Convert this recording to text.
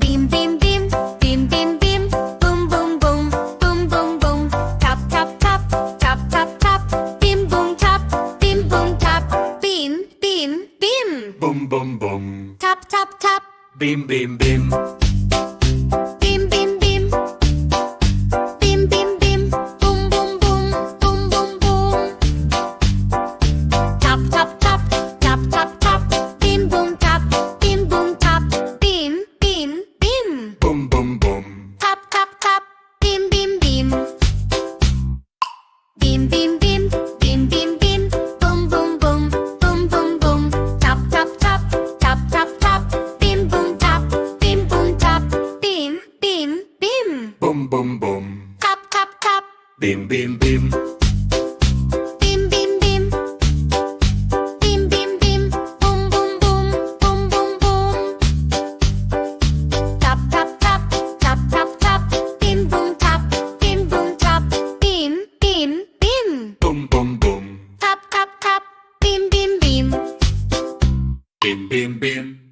Bim bim bim, bim bim bim, boom boom boom, boom boom boom. Tap tap tap, tap tap tap, bim boom tap, bim boom tap. Bim bim bim, Boom boom boom. tap tap tap, Bim bim bim. bim bim bim. Bim bim bim, boom boom boom, boom boom boom. Tap tap tap, tap tap tap, bim boom tap, bim boom tap. Bim bim bim. Boom boom boom. Tap tap tap, bim bim bim. Bim bim bim, bim bim bim, boom boom boom, boom boom boom. Tap tap tap, tap tap tap, bim boom tap, bim boom tap. Bim bim bim. Boom boom boom. Tap tap tap, Bim bim bim. bim bim bim. Bim bim bim, boom boom boom, boom boom boom. Tap tap tap, tap tap tap, bim boom tap, bim boom tap. Bim bim bim. Boom boom boom. Tap tap tap, bim bim bim. Bim bim bim.